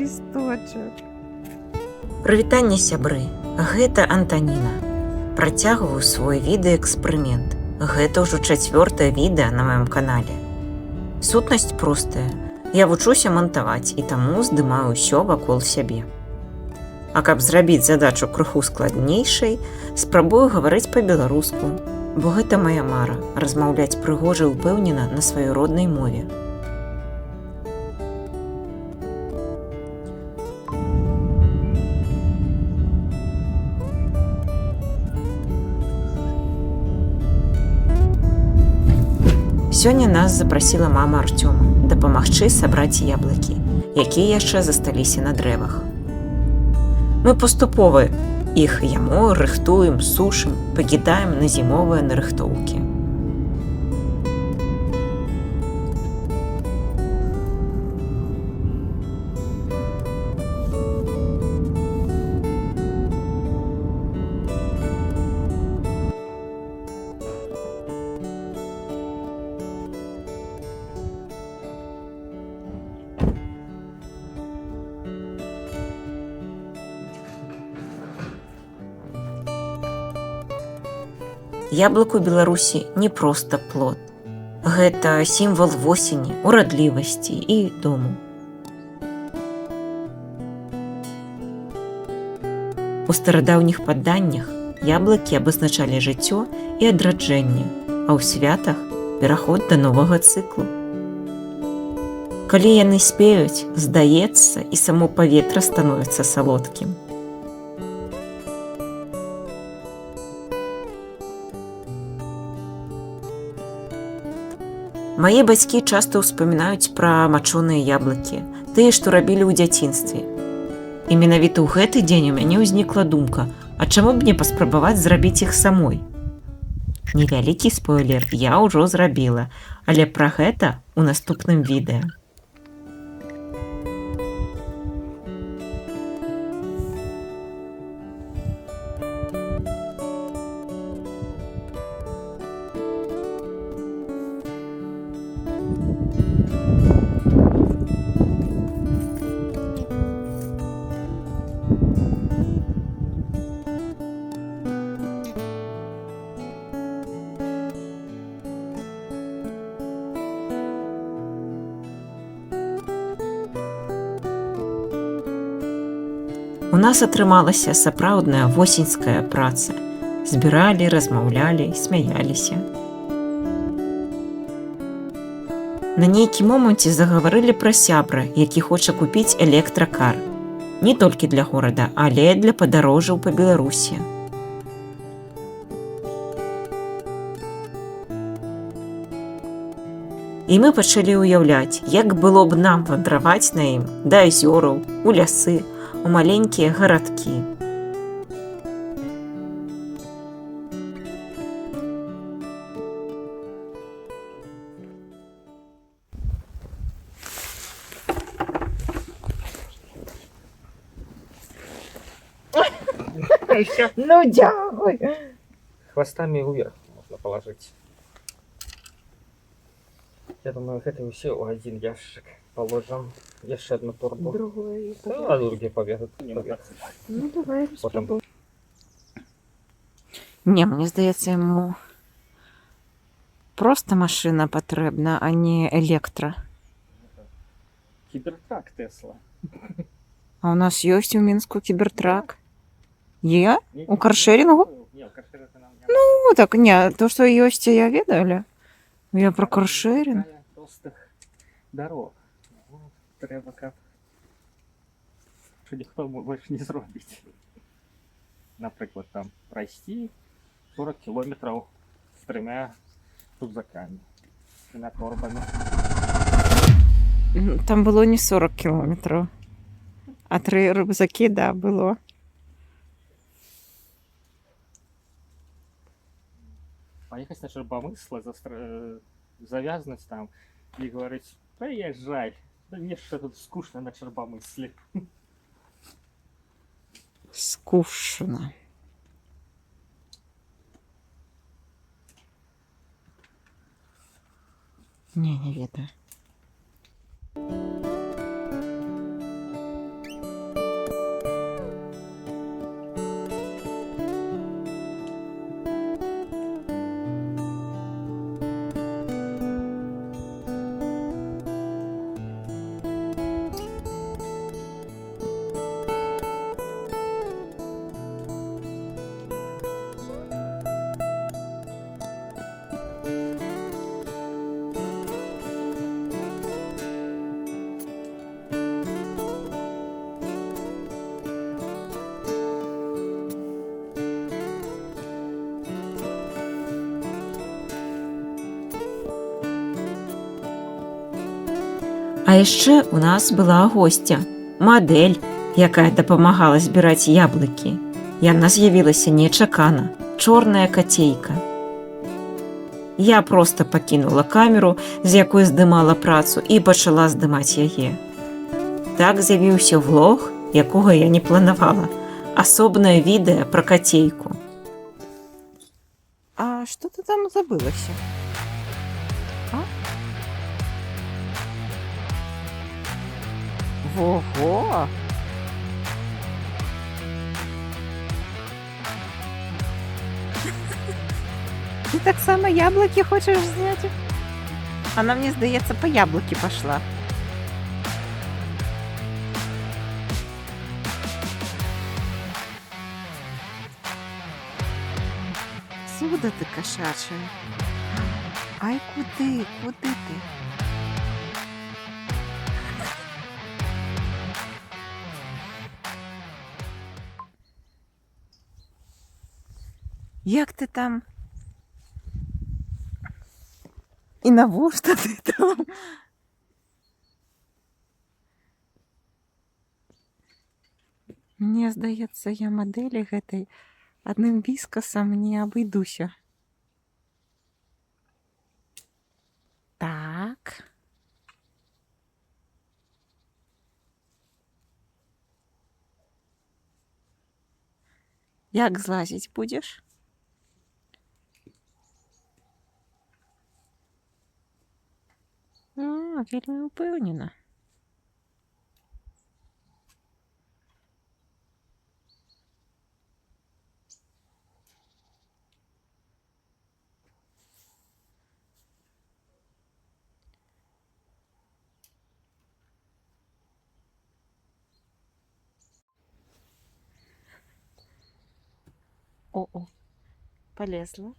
лісточок. Прывітанне, сябры, гэта Антаніна. Працягваю свой відэаэксперымент. Гэта ўжо 4-е відэа на маім канале. Сутнасць простая. Я вучуся мантаваць і таму здымаю ўсё вакол сябе. А каб зрабіць задачу крыху складнейшай, спрабую гаварыць па-беларуску, бо гэта мая мара размаўляць прыгожа і ўпэўнена на сваёй роднай мове. Сёння нас запрасіла мама Артёма дапамагчы сабраць яблыкі, якія яшчэ засталіся на дрэвах. Мы паступова іх яму рыхтуем, сушым, пакідаем на зімовыя нарыхтоўкі. Яблык у Беларусі не проста плод. Гэта сімвал восені, урадлівасці і дому. У старадаўніх падданнях яблыкі абазначалі жыццё і адраджэнне, а ў святах пераход да новага цыклу. Калі яны спеюць, здаецца, і само паветра становіцца салодкім. Мае бацькі часта ўспамінаюць пра мачоныя яблыкі, тыя, што рабілі ў дзяцінстве. І менавіта ў гэты дзень у мяне ўзнікла думка, а чаму б не паспрабаваць зрабіць іх самой? Невялікі спойлер я ўжо зрабіла, але пра гэта ў наступным відэа. У нас атрымалася сапраўдная восеньская праца. Збіралі, размаўлялі, смяяліся. На нейкім моманце загаварылі пра сябра, які хоча купіць электракар. Не толькі для горада, але для падарожжаў па Беларусі. І мы пачалі ўяўляць, як было б нам вандраваць на ім да азёраў, у лясы, у маленькія гарадкі. Ну, дякую. Хвостами вверх можно положить. Я думаю, это все в один ящик положим. Еще одну торбу. Другое. А другие побегут. Ну, давай Потом. Не, мені здається, йому просто машина потрібна, а не електро. Кибертрак Тесла. А у нас є у Мінську кібертрак? Є? У каршерінгу? Ні, у каршерінгу нам не. Ну, так, ні, то, що є, я ведала. Я про каршерінг. Простих дорог. Треба как. Що ніхто більше не зробить. Наприклад, там пройти 40 кілометрів з 3 рюкзаками, з 3 торбами. Там було не 40 кілометрів, а 3 рюкзаки, да, було. А якась наша помисла зав'язаність там і говорить, приїжджай, да мені ще тут скучно на Чербомислі. Скучно. Не ведаю. А яшчэ у нас была госця, мадэль, якая дапамагала збіраць яблыкі. Яна з'явілася нечакана, чорная кацейка. Я проста пакінула камеру, з якой здымала працу, і пачала здымаць яе. Так з'явіўся влог, якога я не планавала. Асобнае відэа пра кацейку. А что ты там забылася? А? Ого! Ты так само яблоки хочешь взять? Она, мне здається, по яблоки пошла. Сюда ты кошачая. Ай, куди ти? Як ти там? І навошта ти там? Мне здаецца, я мадэлі гэтай адным віскасам не абыдуся. Так. Як злазіць будзеш? Вельмі ўпэўнена. О, полезла.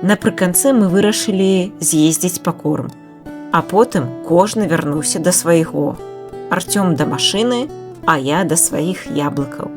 Напрыканцы мы вырашылі з'ездзіць па корм, а потым кожны вярнуўся да свайго. Артём да машыны, а я да сваіх яблыкаў.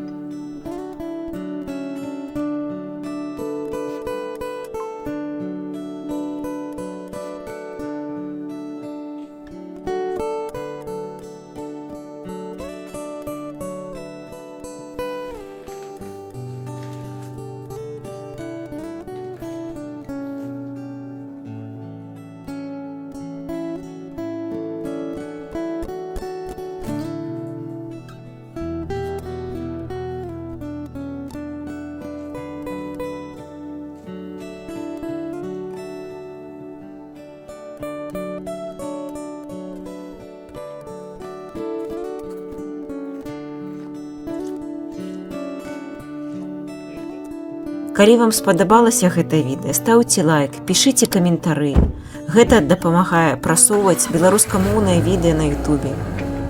Калі вам спадабалася гэта відэа, стаўце лайк, пішыце каментары. Гэта дапамагае прасоўваць беларускамоўнае відэа на ютубе.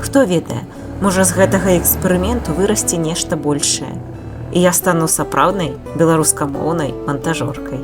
Хто ведае, можа з гэтага эксперыменту вырасце нешта большае. І я стану сапраўднай беларускамоўнай мантажоркай.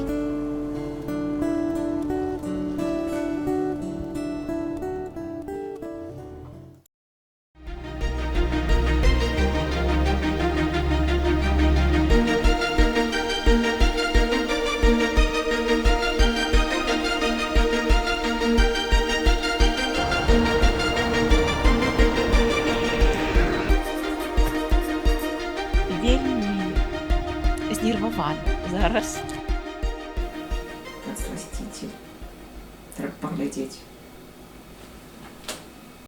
знервувала зараз. Подсластитель. Треба поглядеть.